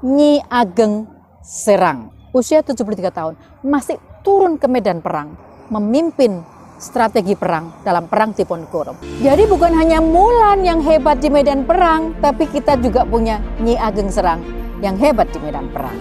Nyi Ageng Serang, usia 73 tahun, masih turun ke medan perang, memimpin strategi perang dalam perang Diponegoro. Jadi bukan hanya Mulan yang hebat di medan perang, tapi kita juga punya Nyi Ageng Serang yang hebat di medan perang.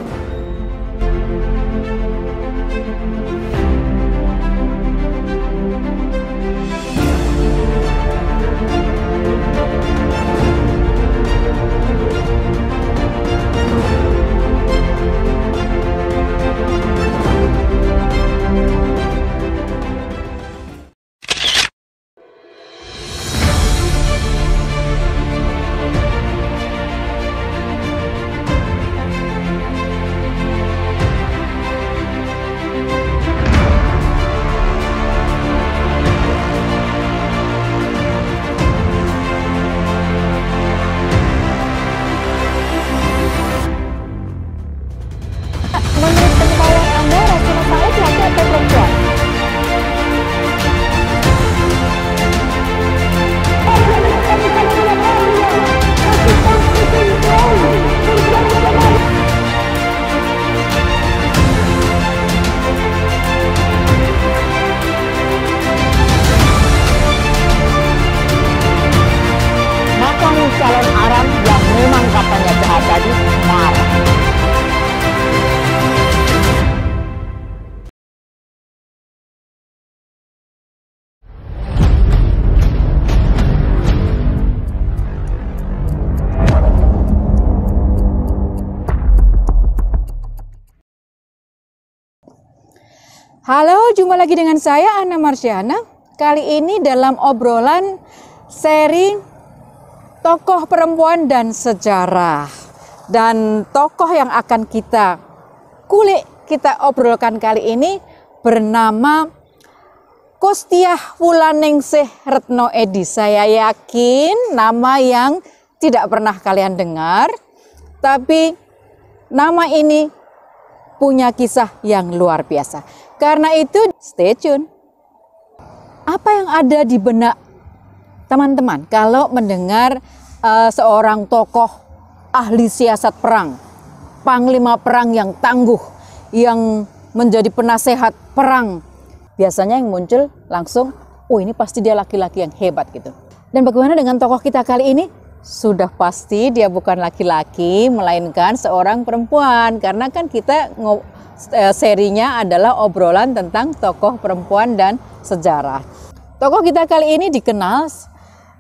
Calon Aram yang memang katanya jahat tadi marah. Halo, jumpa lagi dengan saya Anna Marsyana. Kali ini dalam obrolan seri tokoh perempuan dan sejarah. Dan tokoh yang akan kita kulik, kita obrolkan kali ini bernama Kostiah Wulaningsih Retno Edi. Saya yakin nama yang tidak pernah kalian dengar, tapi nama ini punya kisah yang luar biasa. Karena itu stay tune. Apa yang ada di benak teman-teman kalau mendengar seorang tokoh ahli siasat perang, panglima perang yang tangguh, yang menjadi penasehat perang, biasanya yang muncul langsung, oh ini pasti dia laki-laki yang hebat gitu. Dan bagaimana dengan tokoh kita kali ini? Sudah pasti dia bukan laki-laki, melainkan seorang perempuan, karena kan kita serinya adalah obrolan tentang tokoh perempuan dan sejarah. Tokoh kita kali ini dikenal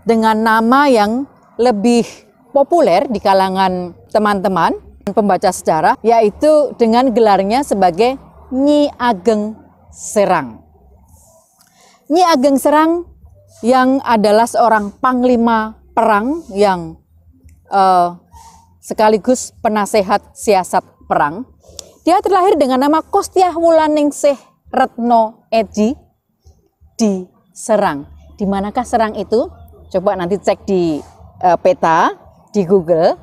dengan nama yang lebih populer di kalangan teman-teman pembaca sejarah, yaitu dengan gelarnya sebagai Nyi Ageng Serang. Nyi Ageng Serang yang adalah seorang panglima perang yang sekaligus penasehat siasat perang. Dia terlahir dengan nama Kostiah Wulaningsih Retno Edi di Serang. Di manakah Serang itu? Coba nanti cek di peta di Google.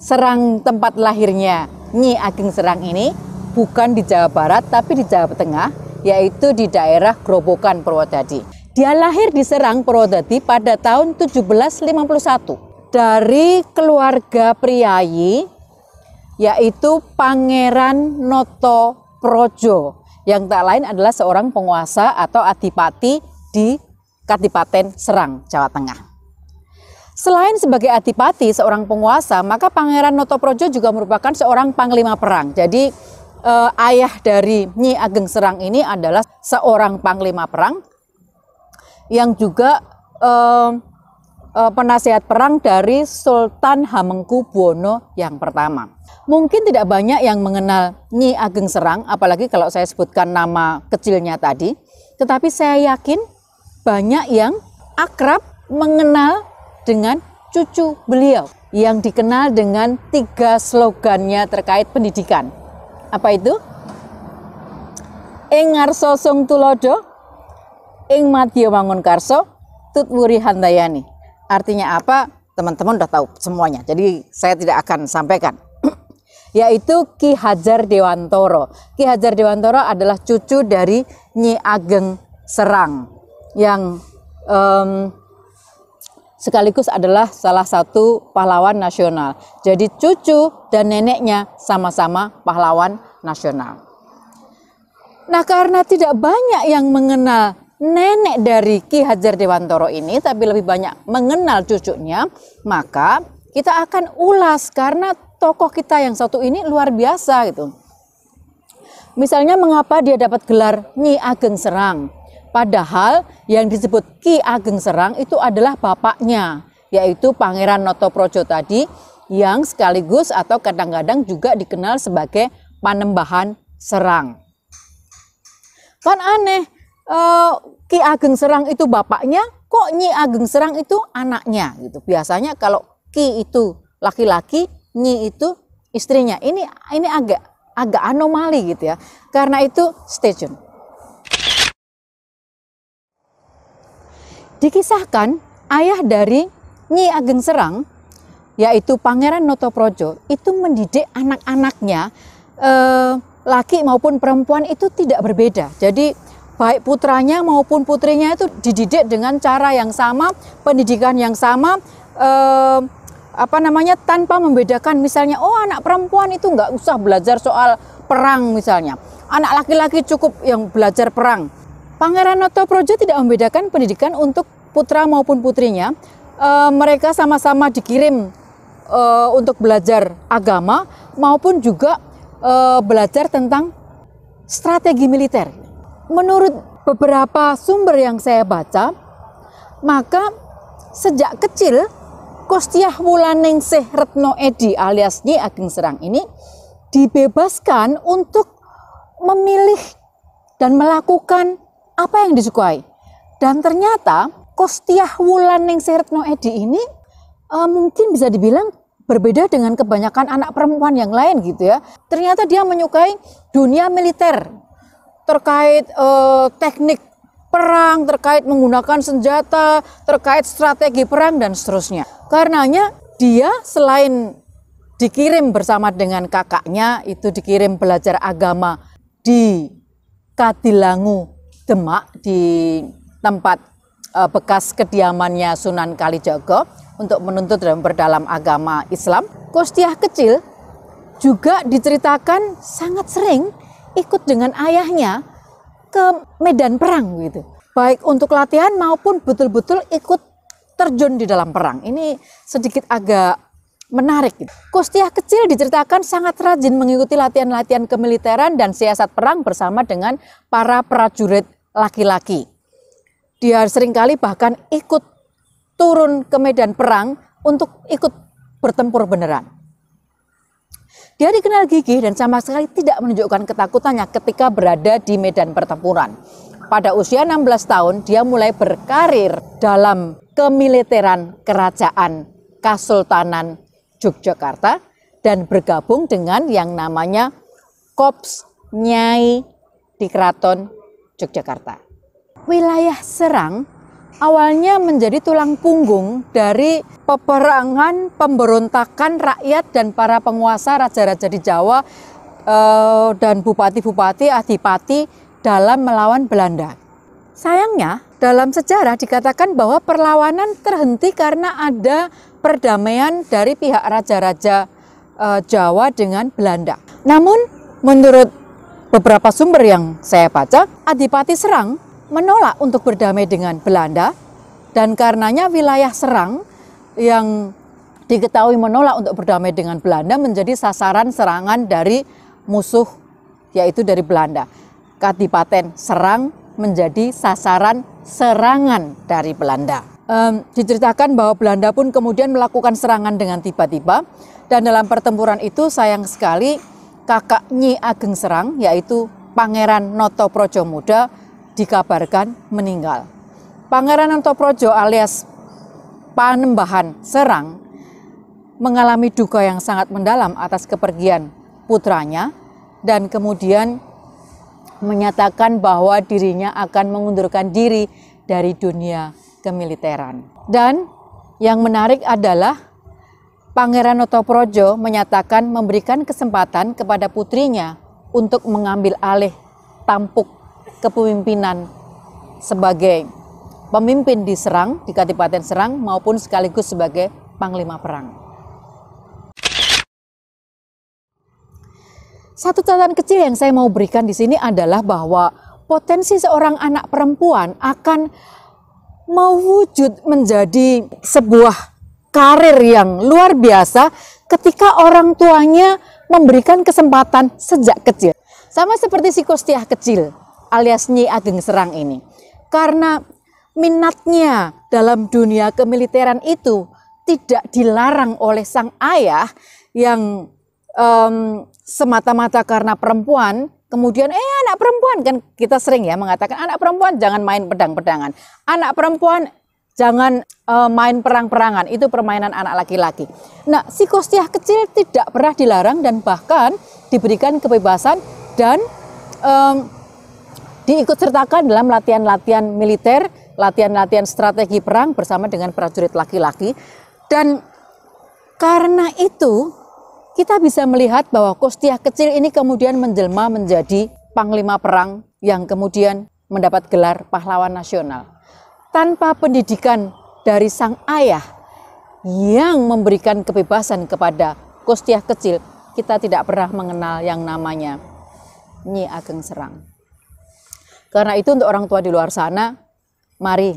Serang tempat lahirnya Nyi Ageng Serang ini bukan di Jawa Barat tapi di Jawa Tengah, yaitu di daerah Grobogan, Purwodadi. Dia lahir di Serang, Purwodadi pada tahun 1751 dari keluarga priayi, yaitu Pangeran Notoprojo, yang tak lain adalah seorang penguasa atau adipati di Kadipaten Serang, Jawa Tengah. Selain sebagai adipati, seorang penguasa, maka Pangeran Notoprojo juga merupakan seorang panglima perang. Jadi ayah dari Nyi Ageng Serang ini adalah seorang panglima perang yang juga penasehat perang dari Sultan Hamengkubuwono yang pertama. Mungkin tidak banyak yang mengenal Nyi Ageng Serang, apalagi kalau saya sebutkan nama kecilnya tadi. Tetapi saya yakin banyak yang akrab mengenal dengan cucu beliau yang dikenal dengan 3 slogannya terkait pendidikan. Apa itu? Ing ngarsa sung tulodo, ing madya wangun karso, tutwuri handayani. Artinya apa? Teman-teman udah tahu semuanya. Jadi saya tidak akan sampaikan. Yaitu Ki Hadjar Dewantoro. Ki Hadjar Dewantoro adalah cucu dari Nyi Ageng Serang yang sekaligus adalah salah satu pahlawan nasional. Jadi cucu dan neneknya sama-sama pahlawan nasional. Nah, karena tidak banyak yang mengenal nenek dari Ki Hajar Dewantara ini, tapi lebih banyak mengenal cucunya, maka kita akan ulas karena tokoh kita yang satu ini luar biasa gitu. Misalnya mengapa dia dapat gelar Nyi Ageng Serang, padahal yang disebut Ki Ageng Serang itu adalah bapaknya, yaitu Pangeran Notoprojo tadi, yang sekaligus atau kadang-kadang juga dikenal sebagai Panembahan Serang. Kan aneh, Ki Ageng Serang itu bapaknya, kok Nyi Ageng Serang itu anaknya gitu. Biasanya kalau Ki itu laki-laki, Nyi itu istrinya. Ini agak anomali gitu ya. Karena itu stay tune. Dikisahkan ayah dari Nyi Ageng Serang, yaitu Pangeran Notoprojo, itu mendidik anak-anaknya, laki maupun perempuan itu tidak berbeda. Jadi baik putranya maupun putrinya itu dididik dengan cara yang sama, pendidikan yang sama, tanpa membedakan. Misalnya, oh anak perempuan itu nggak usah belajar soal perang misalnya, anak laki-laki cukup yang belajar perang. Pangeran Notoprojo tidak membedakan pendidikan untuk putra maupun putrinya. Mereka sama-sama dikirim untuk belajar agama maupun juga belajar tentang strategi militer. Menurut beberapa sumber yang saya baca, maka sejak kecil Kostiah Wulaningsih Retno Edi alias Nyi Ageng Serang ini dibebaskan untuk memilih dan melakukan apa yang disukai. Dan ternyata Kostiah Wulaningsih Retno Edi ini mungkin bisa dibilang berbeda dengan kebanyakan anak perempuan yang lain gitu ya. Ternyata dia menyukai dunia militer, terkait teknik perang, terkait menggunakan senjata, terkait strategi perang dan seterusnya. Karenanya dia selain dikirim bersama dengan kakaknya, itu dikirim belajar agama di Kadilangu, Demak, di tempat bekas kediamannya Sunan Kalijaga untuk menuntut dan berdalam agama Islam. Kostiah kecil juga diceritakan sangat sering ikut dengan ayahnya ke medan perang gitu. Baik untuk latihan maupun betul-betul ikut terjun di dalam perang. Ini sedikit agak menarik gitu. Kostiah kecil diceritakan sangat rajin mengikuti latihan-latihan kemiliteran dan siasat perang bersama dengan para prajurit laki-laki. Dia seringkali bahkan ikut turun ke medan perang untuk ikut bertempur beneran. Dia dikenal gigih dan sama sekali tidak menunjukkan ketakutannya ketika berada di medan pertempuran. Pada usia 16 tahun, dia mulai berkarir dalam kemiliteran Kerajaan Kasultanan Yogyakarta dan bergabung dengan yang namanya Korps Nyai di Keraton Yogyakarta. Wilayah Serang awalnya menjadi tulang punggung dari peperangan pemberontakan rakyat dan para penguasa raja-raja di Jawa dan bupati-bupati, adipati dalam melawan Belanda. Sayangnya dalam sejarah dikatakan bahwa perlawanan terhenti karena ada perdamaian dari pihak raja-raja Jawa dengan Belanda. Namun menurut beberapa sumber yang saya baca, Adipati Serang menolak untuk berdamai dengan Belanda, dan karenanya wilayah Serang yang diketahui menolak untuk berdamai dengan Belanda menjadi sasaran serangan dari musuh, yaitu dari Belanda. Kadipaten Serang menjadi sasaran serangan dari Belanda. Diceritakan bahwa Belanda pun kemudian melakukan serangan dengan tiba-tiba, dan dalam pertempuran itu sayang sekali kakak Nyi Ageng Serang, yaitu Pangeran Notoprojo Muda, dikabarkan meninggal. Pangeran Notoprojo alias Panembahan Serang mengalami duka yang sangat mendalam atas kepergian putranya dan kemudian menyatakan bahwa dirinya akan mengundurkan diri dari dunia kemiliteran. Dan yang menarik adalah Pangeran Notoprojo menyatakan memberikan kesempatan kepada putrinya untuk mengambil alih tampuk kepemimpinan sebagai pemimpin di Serang, di Kadipaten Serang, maupun sekaligus sebagai panglima perang. Satu catatan kecil yang saya mau berikan di sini adalah bahwa potensi seorang anak perempuan akan mewujud menjadi sebuah karir yang luar biasa ketika orang tuanya memberikan kesempatan sejak kecil. Sama seperti si Kostiah kecil alias Nyi Ageng Serang ini. Karena minatnya dalam dunia kemiliteran itu tidak dilarang oleh sang ayah yang semata-mata karena perempuan, kemudian anak perempuan, kan kita sering ya mengatakan anak perempuan jangan main pedang-pedangan, anak perempuan jangan main perang-perangan, itu permainan anak laki-laki. Nah, si Kostiah kecil tidak pernah dilarang dan bahkan diberikan kebebasan dan diikutsertakan dalam latihan-latihan militer, latihan-latihan strategi perang bersama dengan prajurit laki-laki. Dan karena itu kita bisa melihat bahwa Kostiah kecil ini kemudian menjelma menjadi panglima perang yang kemudian mendapat gelar pahlawan nasional. Tanpa pendidikan dari sang ayah yang memberikan kebebasan kepada Kostiah kecil, kita tidak pernah mengenal yang namanya Nyi Ageng Serang. Karena itu untuk orang tua di luar sana, mari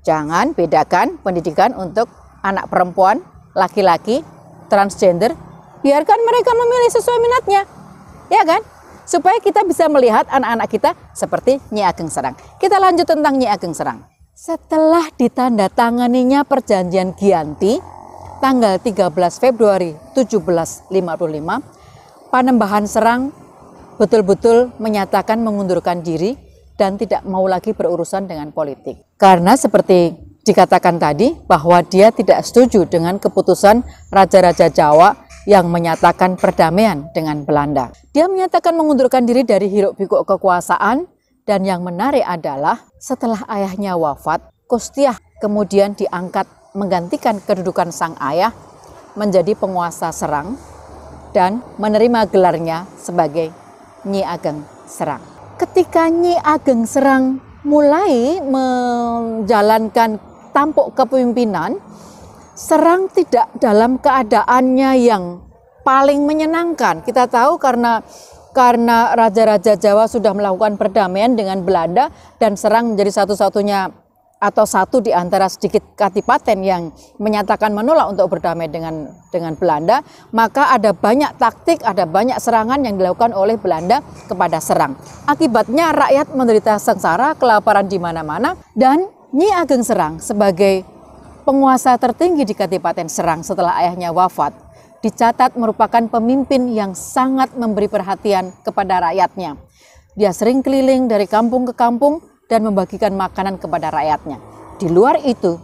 jangan bedakan pendidikan untuk anak perempuan, laki-laki, transgender, biarkan mereka memilih sesuai minatnya, ya kan? Supaya kita bisa melihat anak-anak kita seperti Nyi Ageng Serang. Kita lanjut tentang Nyi Ageng Serang. Setelah ditandatanganinya perjanjian Giyanti tanggal 13 Februari 1755, Panembahan Serang betul-betul menyatakan mengundurkan diri dan tidak mau lagi berurusan dengan politik. Karena seperti dikatakan tadi bahwa dia tidak setuju dengan keputusan Raja-Raja Jawa yang menyatakan perdamaian dengan Belanda. Dia menyatakan mengundurkan diri dari hiruk-pikuk kekuasaan, dan yang menarik adalah setelah ayahnya wafat, Kostiah kemudian diangkat menggantikan kedudukan sang ayah menjadi penguasa Serang dan menerima gelarnya sebagai Nyi Ageng Serang. Ketika Nyi Ageng Serang mulai menjalankan tampuk kepemimpinan, Serang tidak dalam keadaannya yang paling menyenangkan. Kita tahu karena Raja-Raja Jawa sudah melakukan perdamaian dengan Belanda dan Serang menjadi satu-satunya atau satu di antara sedikit kadipaten yang menyatakan menolak untuk berdamai dengan Belanda, maka ada banyak taktik, ada banyak serangan yang dilakukan oleh Belanda kepada Serang. Akibatnya rakyat menderita sengsara, kelaparan di mana-mana, dan Nyi Ageng Serang sebagai penguasa tertinggi di Kadipaten Serang setelah ayahnya wafat, dicatat merupakan pemimpin yang sangat memberi perhatian kepada rakyatnya. Dia sering keliling dari kampung ke kampung dan membagikan makanan kepada rakyatnya. Di luar itu,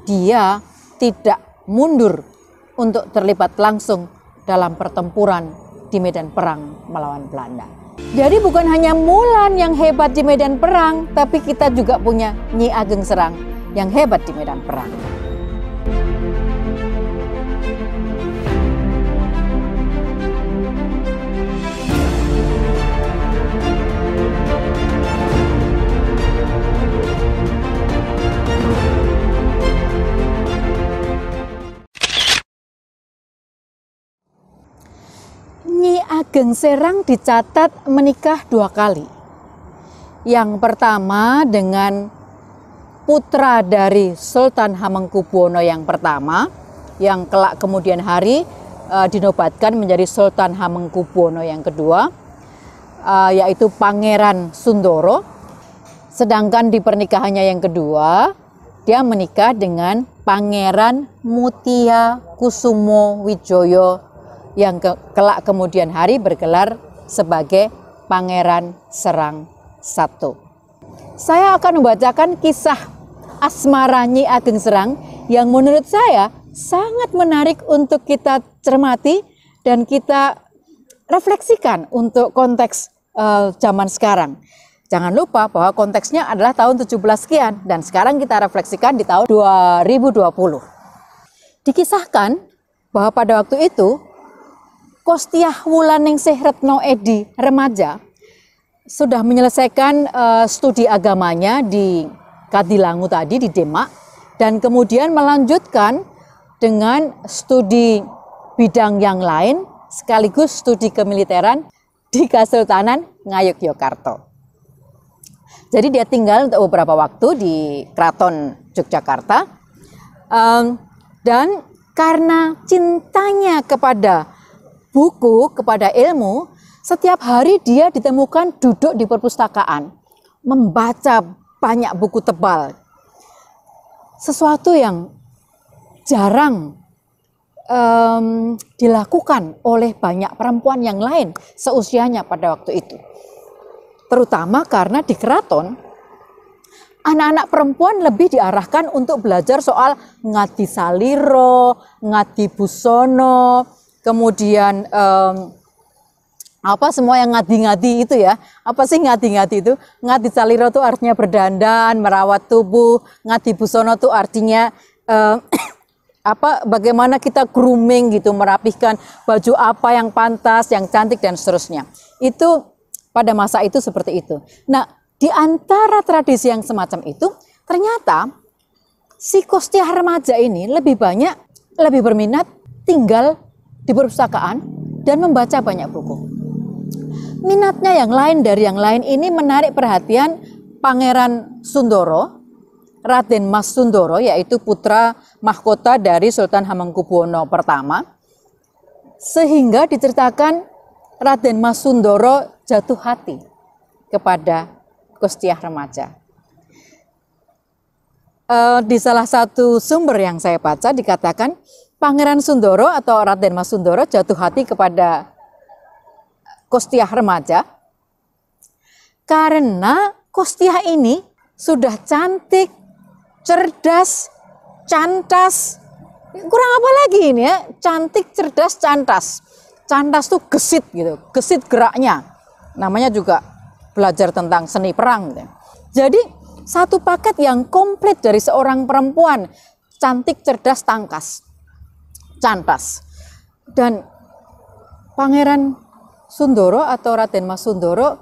dia tidak mundur untuk terlibat langsung dalam pertempuran di medan perang melawan Belanda. Jadi bukan hanya Mulan yang hebat di medan perang, tapi kita juga punya Nyi Ageng Serang yang hebat di medan perang. Nyi Ageng Serang dicatat menikah 2 kali. Yang pertama dengan putra dari Sultan Hamengkubuwono yang pertama, yang kelak kemudian hari dinobatkan menjadi Sultan Hamengkubuwono yang kedua, yaitu Pangeran Sundoro. Sedangkan di pernikahannya yang kedua, dia menikah dengan Pangeran Mutia Kusumo Wijoyo yang kelak kemudian hari bergelar sebagai Pangeran Serang I. Saya akan membacakan kisah asmara Nyi Ageng Serang yang menurut saya sangat menarik untuk kita cermati dan kita refleksikan untuk konteks zaman sekarang. Jangan lupa bahwa konteksnya adalah tahun 17 sekian dan sekarang kita refleksikan di tahun 2020. Dikisahkan bahwa pada waktu itu Kostiah Wulaningsih Retno Edi remaja sudah menyelesaikan studi agamanya di Kadilangu tadi di Demak, dan kemudian melanjutkan dengan studi bidang yang lain sekaligus studi kemiliteran di Kesultanan Ngayogyakarta. Jadi dia tinggal untuk beberapa waktu di Keraton Yogyakarta, dan karena cintanya kepada buku, kepada ilmu, setiap hari dia ditemukan duduk di perpustakaan, membaca banyak buku tebal. Sesuatu yang jarang dilakukan oleh banyak perempuan yang lain seusianya pada waktu itu. Terutama karena di keraton, anak-anak perempuan lebih diarahkan untuk belajar soal ngadi saliro, ngadi busono, kemudian semua yang ngadi-ngadi itu ya. Apa sih ngadi-ngadi itu? Ngadi saliro itu artinya berdandan, merawat tubuh. Ngadi busono itu artinya bagaimana kita grooming gitu, merapihkan baju apa yang pantas, yang cantik dan seterusnya. Itu pada masa itu seperti itu. Nah, di antara tradisi yang semacam itu, ternyata si Kostiah remaja ini lebih berminat tinggal di perpustakaan dan membaca banyak buku. Minatnya yang lain dari yang lain ini menarik perhatian Pangeran Sundoro, Raden Mas Sundoro, yaitu putra mahkota dari Sultan Hamengkubuwono I, sehingga diceritakan Raden Mas Sundoro jatuh hati kepada Kostiah remaja. Di salah satu sumber yang saya baca dikatakan Pangeran Sundoro atau Raden Mas Sundoro jatuh hati kepada Kostiah remaja karena Kostiah ini sudah cantik, cerdas, cantas. Kurang apa lagi ini ya? Cantik, cerdas, cantas. Cantas tuh gesit gitu, gesit geraknya. Namanya juga belajar tentang seni perang gitu. Jadi satu paket yang komplit dari seorang perempuan, cantik, cerdas, cantas. Dan Pangeran Sundoro atau Raden Mas Sundoro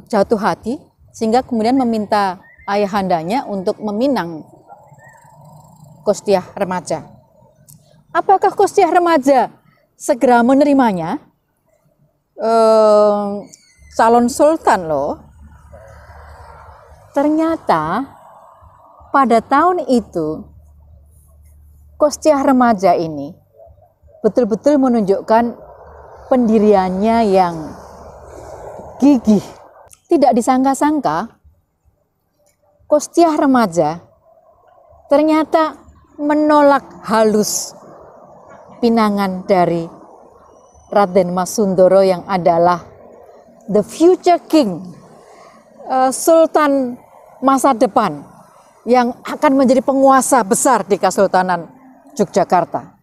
jatuh hati sehingga kemudian meminta ayahandanya untuk meminang Kostiah remaja. Apakah Kostiah remaja segera menerimanya? Calon sultan loh. Ternyata pada tahun itu Kostiah remaja ini betul-betul menunjukkan pendiriannya yang gigih. Tidak disangka-sangka Kostiah remaja ternyata menolak halus pinangan dari Raden Mas Sundoro yang adalah the future king, sultan masa depan yang akan menjadi penguasa besar di Kesultanan Yogyakarta.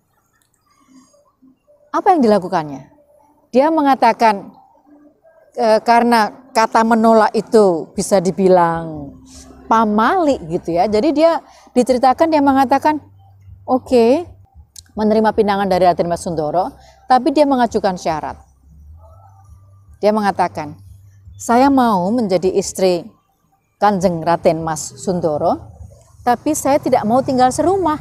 Apa yang dilakukannya? Dia mengatakan karena kata menolak itu bisa dibilang pamali gitu ya. Jadi dia diceritakan dia mengatakan oke, menerima pinangan dari Raden Mas Sundoro, tapi dia mengajukan syarat. Dia mengatakan, saya mau menjadi istri Kanjeng Raden Mas Sundoro, tapi saya tidak mau tinggal serumah.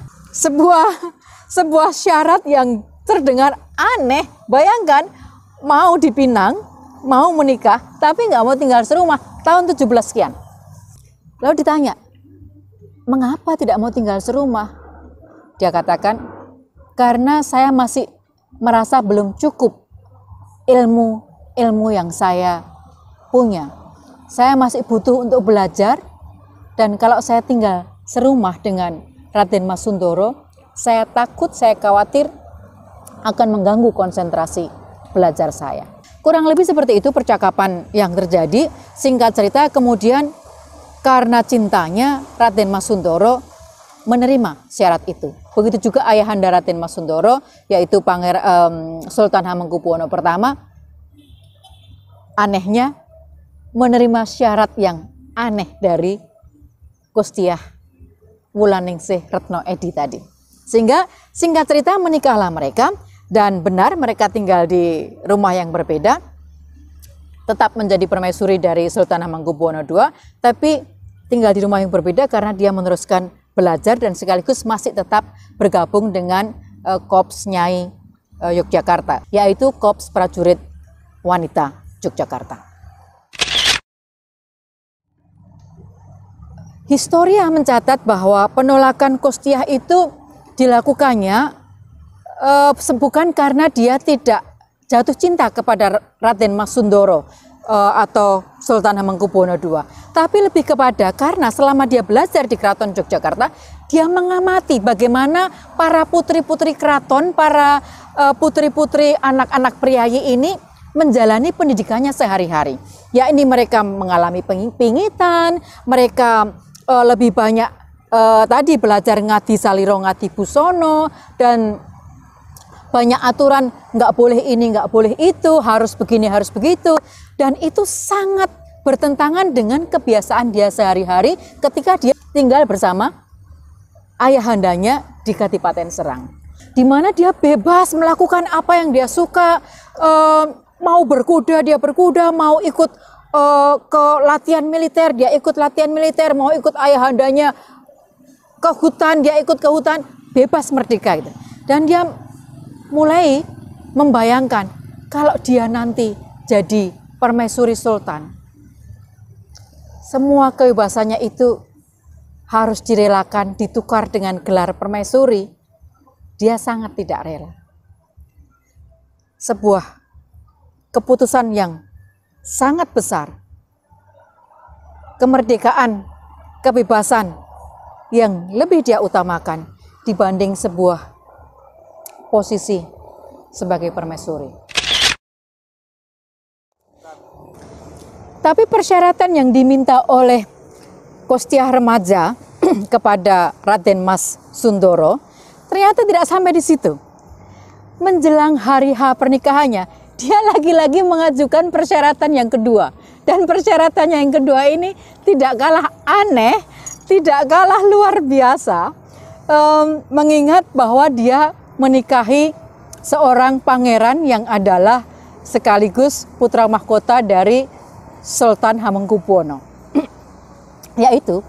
Sebuah syarat yang terdengar aneh. Bayangkan mau dipinang, mau menikah, tapi nggak mau tinggal serumah. Tahun 17 sekian. Lalu ditanya, mengapa tidak mau tinggal serumah? Dia katakan, karena saya masih merasa belum cukup ilmu yang saya punya. Saya masih butuh untuk belajar, dan kalau saya tinggal serumah dengan Raden Mas Sundoro, saya takut, saya khawatir akan mengganggu konsentrasi belajar saya. Kurang lebih seperti itu percakapan yang terjadi. Singkat cerita, kemudian karena cintanya, Raden Mas Sundoro menerima syarat itu. Begitu juga ayahanda Raden Mas Sundoro, yaitu Sultan Hamengkubuwono I, anehnya menerima syarat yang aneh dari Kostiah Wulaningsih Retno Edi tadi. Sehingga singkat cerita menikahlah mereka, dan benar mereka tinggal di rumah yang berbeda, tetap menjadi permaisuri dari Sultan Hamengkubuwono II, tapi tinggal di rumah yang berbeda karena dia meneruskan belajar dan sekaligus masih tetap bergabung dengan Korps Nyai Yogyakarta, yaitu Korps Prajurit Wanita Yogyakarta. Historia mencatat bahwa penolakan Kostiah itu dilakukannya bukan karena dia tidak jatuh cinta kepada Raden Mas Sundoro atau Sultan Hamengkubuwono II, tapi lebih kepada karena selama dia belajar di Keraton Yogyakarta, dia mengamati bagaimana para putri-putri keraton, para putri-putri anak-anak priayi ini menjalani pendidikannya sehari-hari. Ya, ini mereka mengalami pingitan, mereka lebih banyak tadi belajar ngadi saliro, ngadi busono, dan banyak aturan, nggak boleh ini, nggak boleh itu, harus begini, harus begitu. Dan itu sangat bertentangan dengan kebiasaan dia sehari-hari ketika dia tinggal bersama ayahandanya di Kadipaten Serang, di mana dia bebas melakukan apa yang dia suka, mau berkuda dia berkuda, mau ikut ke latihan militer dia ikut latihan militer, mau ikut ayahandanya ke hutan dia ikut ke hutan, bebas merdeka gitu. Dan dia mulai membayangkan kalau dia nanti jadi permaisuri sultan, semua kebebasannya itu harus direlakan, ditukar dengan gelar permaisuri. Dia sangat tidak rela. Sebuah keputusan yang sangat besar, kemerdekaan, kebebasan yang lebih dia utamakan dibanding sebuah posisi sebagai permaisuri. Tapi persyaratan yang diminta oleh Kostiah remaja kepada Raden Mas Sundoro ternyata tidak sampai di situ. Menjelang hari H pernikahannya, dia lagi-lagi mengajukan persyaratan yang kedua. Dan persyaratannya yang kedua ini tidak kalah aneh, tidak kalah luar biasa, mengingat bahwa dia menikahi seorang pangeran yang adalah sekaligus putra mahkota dari Sultan Hamengkubuwono. Yaitu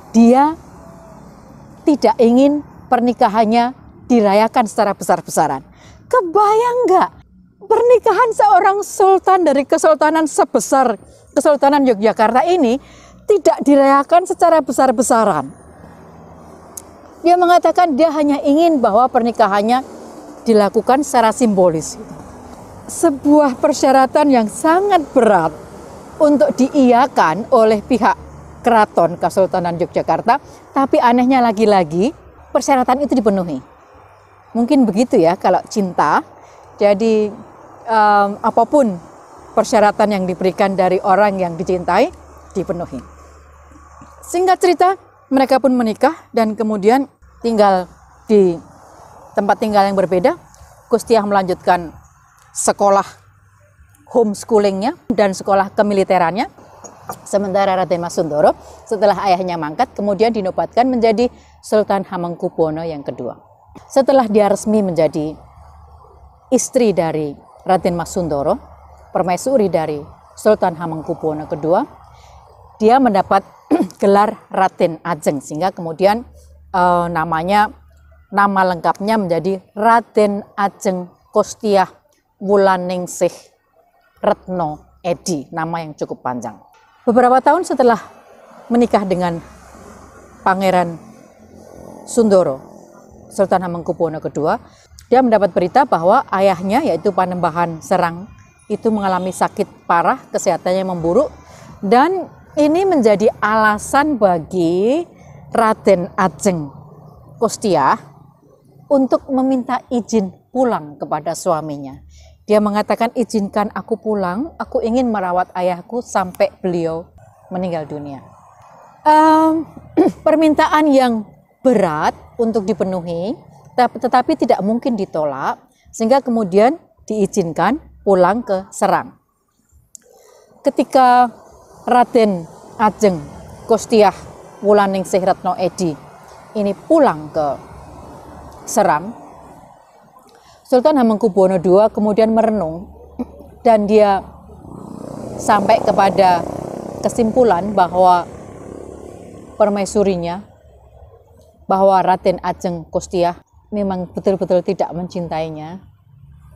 dia tidak ingin pernikahannya dirayakan secara besar-besaran. Kebayang nggak pernikahan seorang sultan dari kesultanan sebesar Kesultanan Yogyakarta ini tidak dirayakan secara besar-besaran? Dia mengatakan dia hanya ingin bahwa pernikahannya dilakukan secara simbolis. Sebuah persyaratan yang sangat berat untuk diiyakan oleh pihak Keraton Kesultanan Yogyakarta, tapi anehnya lagi-lagi persyaratan itu dipenuhi. Mungkin begitu ya kalau cinta, jadi apapun persyaratan yang diberikan dari orang yang dicintai dipenuhi. Singkat cerita, mereka pun menikah dan kemudian tinggal di tempat tinggal yang berbeda. Kostiah melanjutkan sekolah homeschoolingnya dan sekolah kemiliterannya. Sementara Raden Mas Sundoro setelah ayahnya mangkat kemudian dinobatkan menjadi Sultan Hamengkubuwono yang kedua. Setelah dia resmi menjadi istri dari Raden Mas Sundoro, permaisuri dari Sultan Hamengkubuwono II, dia mendapat gelar Raden Ajeng, sehingga kemudian nama lengkapnya menjadi Raden Ajeng Kostiah Wulaningsih Retno Edi, nama yang cukup panjang. Beberapa tahun setelah menikah dengan Pangeran Sundoro, Sultan Hamengkubuwono II, dia mendapat berita bahwa ayahnya yaitu Panembahan Serang itu mengalami sakit parah, kesehatannya memburuk, dan ini menjadi alasan bagi Raden Ajeng Kostiah untuk meminta izin pulang kepada suaminya. Dia mengatakan, izinkan aku pulang, aku ingin merawat ayahku sampai beliau meninggal dunia. Permintaan yang berat untuk dipenuhi, tetapi tidak mungkin ditolak, sehingga kemudian diizinkan pulang ke Serang. Ketika Raden Ajeng Kostiah Wulaningsih Retno Edi ini pulang ke Serang, Sultan Hamengkubuwono II kemudian merenung dan dia sampai kepada kesimpulan bahwa permaisurinya bahwa Raden Ajeng Kostiah memang betul-betul tidak mencintainya,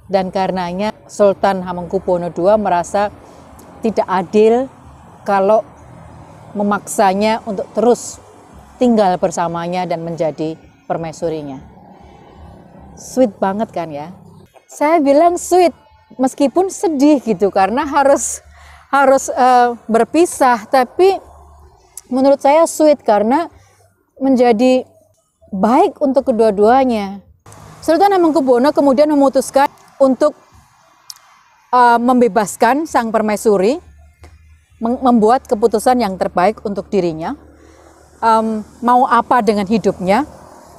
dan karenanya Sultan Hamengkubuwono II merasa tidak adil kalau memaksanya untuk terus tinggal bersamanya dan menjadi permaisurinya. Sweet banget kan ya? Saya bilang sweet meskipun sedih gitu karena harus berpisah, tapi menurut saya sweet karena menjadi baik untuk kedua-duanya. Sultan Hamengkubuwono kemudian memutuskan untuk membebaskan sang permaisuri, membuat keputusan yang terbaik untuk dirinya, mau apa dengan hidupnya,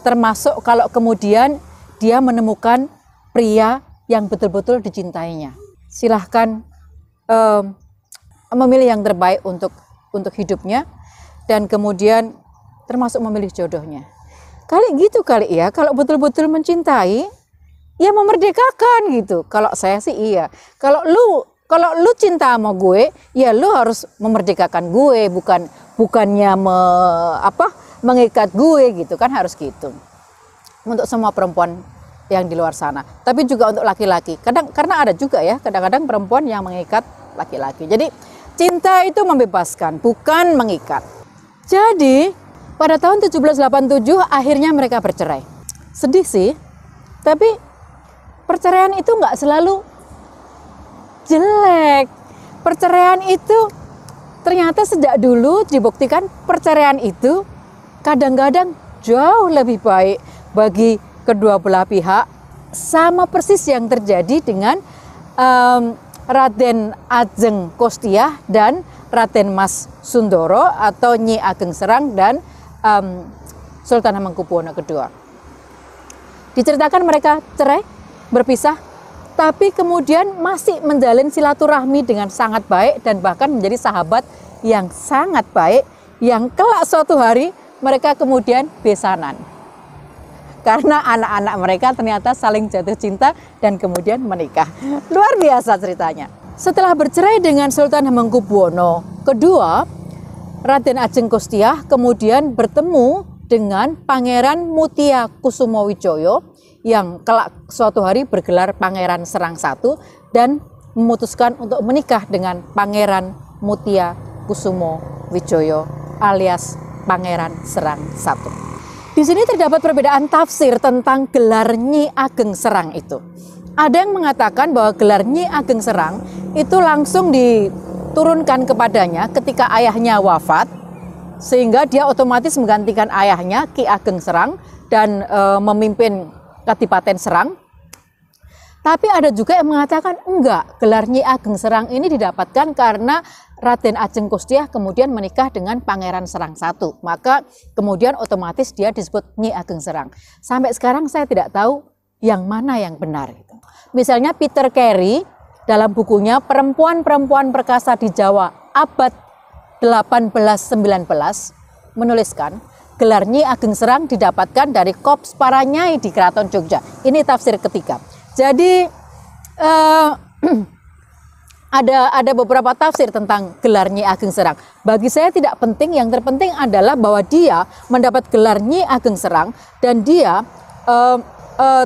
termasuk kalau kemudian dia menemukan pria yang betul-betul dicintainya. Silahkan memilih yang terbaik untuk hidupnya, dan kemudian termasuk memilih jodohnya. Kali ya, kalau betul-betul mencintai, ya memerdekakan gitu. Kalau saya sih iya. Kalau lu cinta sama gue, ya lu harus memerdekakan gue, bukannya mengikat gue gitu kan, harus gitu. Untuk semua perempuan yang di luar sana. Tapi juga untuk laki-laki. Karena ada juga ya, kadang-kadang perempuan yang mengikat laki-laki. Jadi cinta itu membebaskan, bukan mengikat. Jadi pada tahun 1787 akhirnya mereka bercerai. Sedih sih, tapi perceraian itu nggak selalu jelek. Perceraian itu ternyata sejak dulu dibuktikan perceraian itu kadang-kadang jauh lebih baik bagi kedua belah pihak, sama persis yang terjadi dengan Raden Ajeng Kostiah dan Raden Mas Sundoro atau Nyi Ageng Serang dan Sultan Hamengkubuwono II. Diceritakan mereka cerai, berpisah, tapi kemudian masih menjalin silaturahmi dengan sangat baik dan bahkan menjadi sahabat yang sangat baik, yang kelak suatu hari mereka kemudian besanan. Karena anak-anak mereka ternyata saling jatuh cinta dan kemudian menikah. Luar biasa ceritanya. Setelah bercerai dengan Sultan Hamengkubuwono II, Raden Ajeng Kostiah kemudian bertemu dengan Pangeran Mutia Kusumowijoyo yang kelak suatu hari bergelar Pangeran Serang I dan memutuskan untuk menikah dengan Pangeran Mutia Kusumowijoyo alias Pangeran Serang I. Di sini terdapat perbedaan tafsir tentang gelar Nyi Ageng Serang itu. Ada yang mengatakan bahwa gelar Nyi Ageng Serang itu langsung diturunkan kepadanya ketika ayahnya wafat, sehingga dia otomatis menggantikan ayahnya Ki Ageng Serang dan memimpin Kadipaten Serang. Tapi ada juga yang mengatakan enggak, gelar Nyi Ageng Serang ini didapatkan karena Raden Ajeng Kostiah kemudian menikah dengan Pangeran Serang I. Maka kemudian otomatis dia disebut Nyi Ageng Serang. Sampai sekarang saya tidak tahu yang mana yang benar. Misalnya Peter Carey dalam bukunya Perempuan-Perempuan Perkasa di Jawa abad 18-19 menuliskan gelar Nyi Ageng Serang didapatkan dari korps para nyai di Keraton Jogja. Ini tafsir ketiga. Jadi ada beberapa tafsir tentang gelar Nyi Ageng Serang. Bagi saya tidak penting, yang terpenting adalah bahwa dia mendapat gelar Nyi Ageng Serang dan dia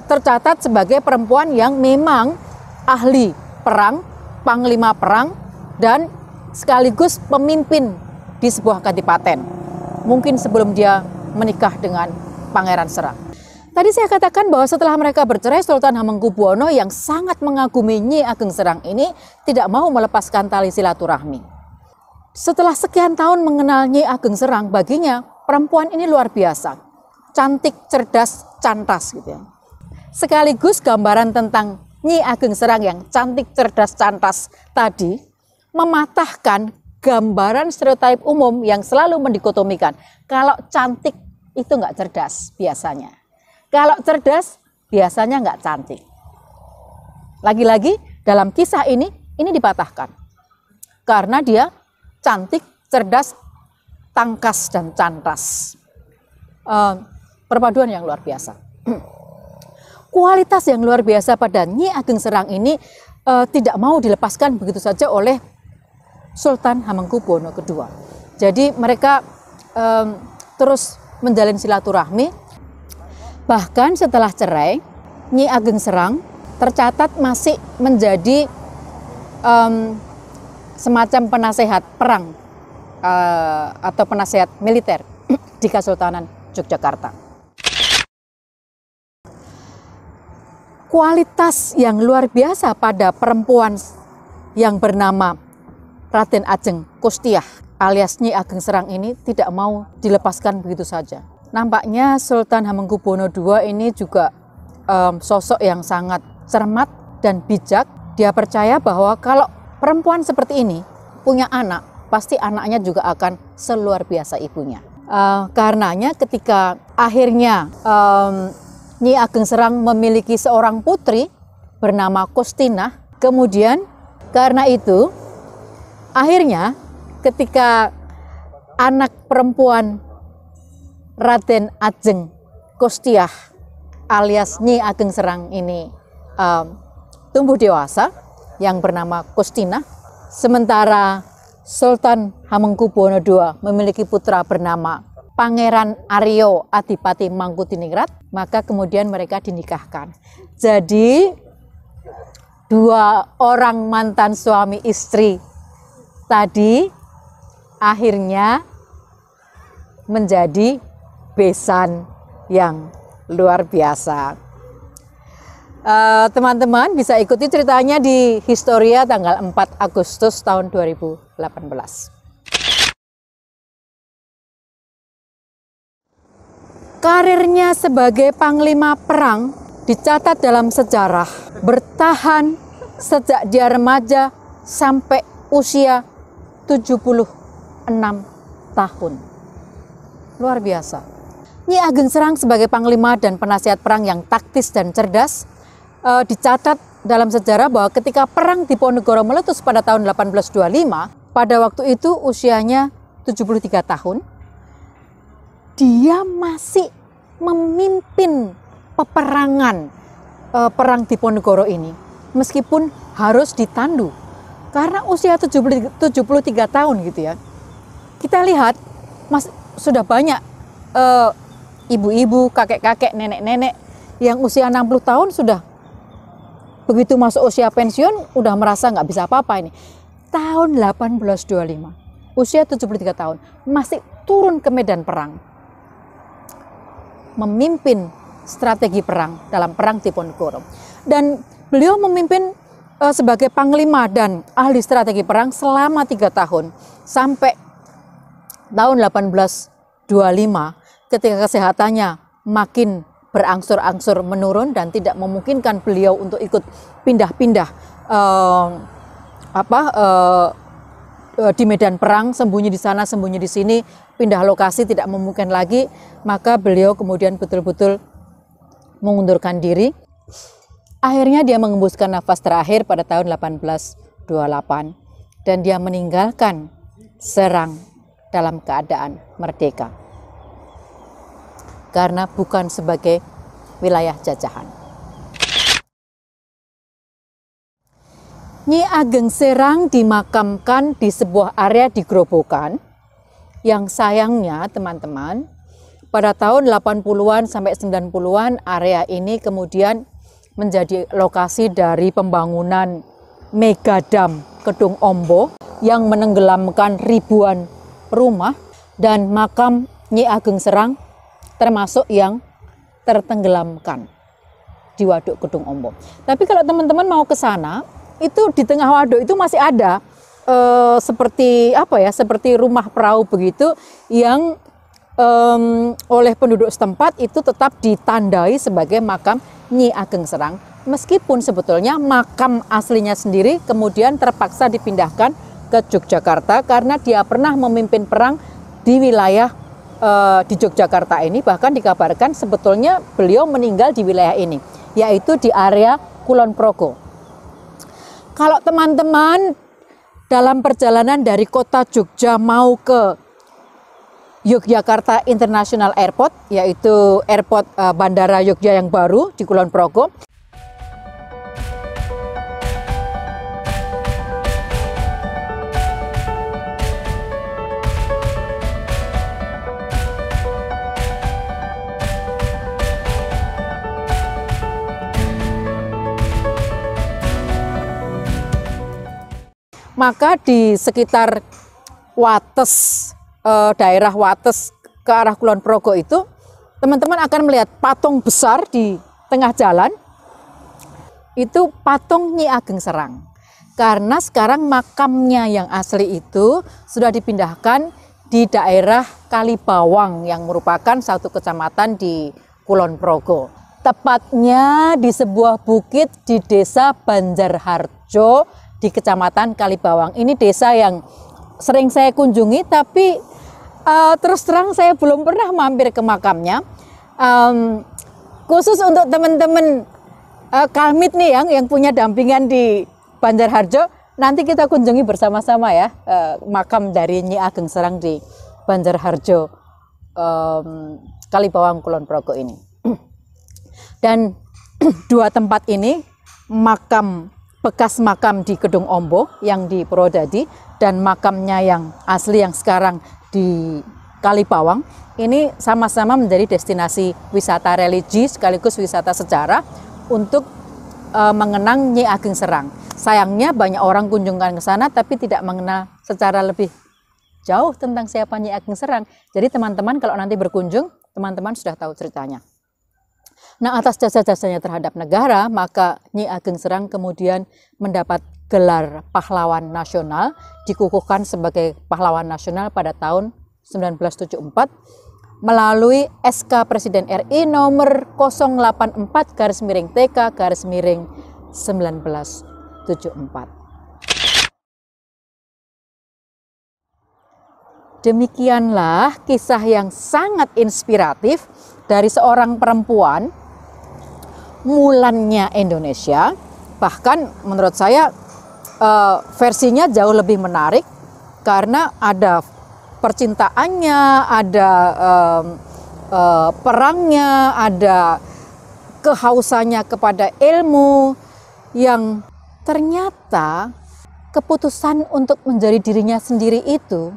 tercatat sebagai perempuan yang memang ahli perang, panglima perang, dan sekaligus pemimpin di sebuah kadipaten. Mungkin sebelum dia menikah dengan Pangeran Serang. Tadi saya katakan bahwa setelah mereka bercerai, Sultan Hamengkubuwono yang sangat mengagumi Nyi Ageng Serang ini tidak mau melepaskan tali silaturahmi. Setelah sekian tahun mengenal Nyi Ageng Serang, baginya perempuan ini luar biasa. Cantik, cerdas, cantas gitu ya. Sekaligus gambaran tentang Nyi Ageng Serang yang cantik, cerdas, cantas tadi mematahkan gambaran stereotip umum yang selalu mendikotomikan. Kalau cantik itu nggak cerdas biasanya. Kalau cerdas, biasanya nggak cantik. Lagi-lagi dalam kisah ini dipatahkan. Karena dia cantik, cerdas, tangkas, dan cantas. Perpaduan yang luar biasa. Kualitas yang luar biasa pada Nyi Ageng Serang ini tidak mau dilepaskan begitu saja oleh Sultan Hamengkubuwono II. Jadi mereka terus menjalin silaturahmi. Bahkan setelah cerai, Nyi Ageng Serang tercatat masih menjadi semacam penasehat perang atau penasehat militer di Kesultanan Yogyakarta. Kualitas yang luar biasa pada perempuan yang bernama Raden Ajeng Kostiah alias Nyi Ageng Serang ini tidak mau dilepaskan begitu saja. Nampaknya Sultan Hamengkubuwono II ini juga sosok yang sangat cermat dan bijak. Dia percaya bahwa kalau perempuan seperti ini punya anak, pasti anaknya juga akan seluar biasa ibunya. Karenanya ketika akhirnya Nyi Ageng Serang memiliki seorang putri bernama Kostinah, kemudian karena itu akhirnya ketika anak perempuan Raden Ajeng Kostiah alias Nyi Ageng Serang ini tumbuh dewasa yang bernama Kostinah, sementara Sultan Hamengkubuwono II memiliki putra bernama Pangeran Aryo Adipati Mangkutiningrat, maka kemudian mereka dinikahkan. Jadi dua orang mantan suami istri tadi akhirnya menjadi besan yang luar biasa. Teman-teman bisa ikuti ceritanya di Historia tanggal 4 Agustus tahun 2018. Karirnya sebagai panglima perang dicatat dalam sejarah, bertahan sejak dia remaja sampai usia 76 tahun. Luar biasa. Nyi Ageng Serang sebagai panglima dan penasihat perang yang taktis dan cerdas, dicatat dalam sejarah bahwa ketika perang Diponegoro meletus pada tahun 1825, pada waktu itu usianya 73 tahun, dia masih memimpin peperangan perang Diponegoro ini, meskipun harus ditandu karena usia 73 tahun gitu ya. Kita lihat sudah banyak ibu-ibu, kakek-kakek, nenek-nenek yang usia 60 tahun sudah begitu masuk usia pensiun udah merasa nggak bisa apa-apa ini. Tahun 1825, usia 73 tahun, masih turun ke medan perang, memimpin strategi perang dalam perang Diponegoro. Dan beliau memimpin sebagai panglima dan ahli strategi perang selama 3 tahun sampai tahun 1825 ketika kesehatannya makin berangsur-angsur menurun dan tidak memungkinkan beliau untuk ikut pindah-pindah di medan perang, sembunyi di sana, sembunyi di sini, pindah lokasi tidak memungkinkan lagi, maka beliau kemudian betul-betul mengundurkan diri. Akhirnya dia mengembuskan nafas terakhir pada tahun 1828 dan dia meninggalkan Serang dalam keadaan merdeka karena bukan sebagai wilayah jajahan. Nyi Ageng Serang dimakamkan di sebuah area di Grobogan yang sayangnya teman-teman pada tahun 80-an sampai 90-an area ini kemudian menjadi lokasi dari pembangunan megadam Kedung Ombo yang menenggelamkan ribuan rumah, dan makam Nyi Ageng Serang termasuk yang tertenggelamkan di Waduk Kedung Ombo. Tapi kalau teman-teman mau ke sana, itu di tengah waduk itu masih ada seperti rumah perahu begitu yang oleh penduduk setempat itu tetap ditandai sebagai makam Nyi Ageng Serang, meskipun sebetulnya makam aslinya sendiri kemudian terpaksa dipindahkan ke Yogyakarta karena dia pernah memimpin perang di wilayah di Yogyakarta ini. Bahkan dikabarkan sebetulnya beliau meninggal di wilayah ini, yaitu di area Kulon Progo. Kalau teman-teman dalam perjalanan dari kota Jogja mau ke Yogyakarta International Airport, yaitu airport Bandara Yogya yang baru di Kulon Progo, maka di sekitar Wates, daerah Wates ke arah Kulon Progo itu, teman-teman akan melihat patung besar di tengah jalan. Itu patung Nyi Ageng Serang. Karena sekarang makamnya yang asli itu sudah dipindahkan di daerah Kalibawang yang merupakan satu kecamatan di Kulon Progo. Tepatnya di sebuah bukit di desa Banjarharjo di kecamatan Kalibawang. Ini desa yang sering saya kunjungi, tapi terus terang saya belum pernah mampir ke makamnya. Khusus untuk teman-teman Kalmit nih yang punya dampingan di Banjarharjo, nanti kita kunjungi bersama-sama ya makam dari Nyi Ageng Serang di Banjarharjo, Kalibawang, Kulon Progo ini. Dan dua tempat ini, bekas makam di Kedung Ombo yang di Purwodadi dan makamnya yang asli yang sekarang di Kalibawang, ini sama-sama menjadi destinasi wisata religi sekaligus wisata sejarah untuk mengenang Nyi Ageng Serang. Sayangnya banyak orang kunjungan ke sana tapi tidak mengenal secara lebih jauh tentang siapa Nyi Ageng Serang. Jadi teman-teman kalau nanti berkunjung, teman-teman sudah tahu ceritanya. Nah, atas jasa-jasanya terhadap negara, maka Nyi Ageng Serang kemudian mendapat gelar pahlawan nasional, dikukuhkan sebagai pahlawan nasional pada tahun 1974 melalui SK Presiden RI nomor 084-TK-1974. Demikianlah kisah yang sangat inspiratif dari seorang perempuan, Mulannya Indonesia. Bahkan menurut saya versinya jauh lebih menarik karena ada percintaannya, ada perangnya, ada kehausannya kepada ilmu, yang ternyata keputusan untuk menjadi dirinya sendiri itu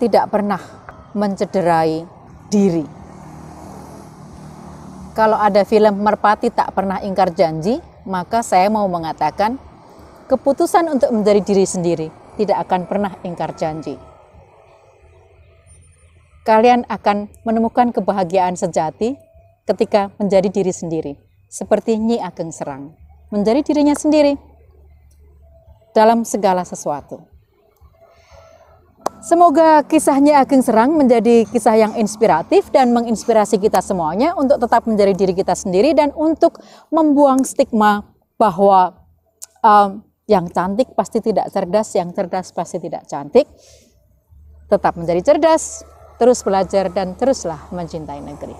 tidak pernah mencederai diri. Kalau ada film Merpati tak pernah ingkar janji, maka saya mau mengatakan keputusan untuk menjadi diri sendiri tidak akan pernah ingkar janji. Kalian akan menemukan kebahagiaan sejati ketika menjadi diri sendiri, seperti Nyi Ageng Serang, menjadi dirinya sendiri dalam segala sesuatu. Semoga kisah Nyi Ageng Serang menjadi kisah yang inspiratif dan menginspirasi kita semuanya untuk tetap menjadi diri kita sendiri dan untuk membuang stigma bahwa yang cantik pasti tidak cerdas, yang cerdas pasti tidak cantik. Tetap menjadi cerdas, terus belajar dan teruslah mencintai negeri.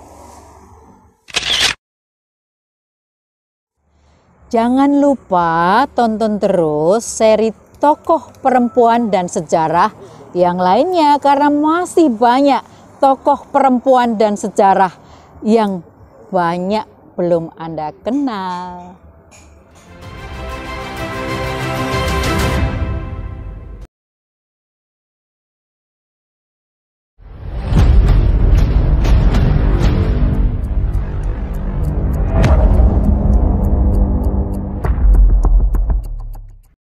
Jangan lupa tonton terus seri tokoh perempuan dan sejarah yang lainnya karena masih banyak tokoh perempuan dan sejarah yang banyak belum Anda kenal.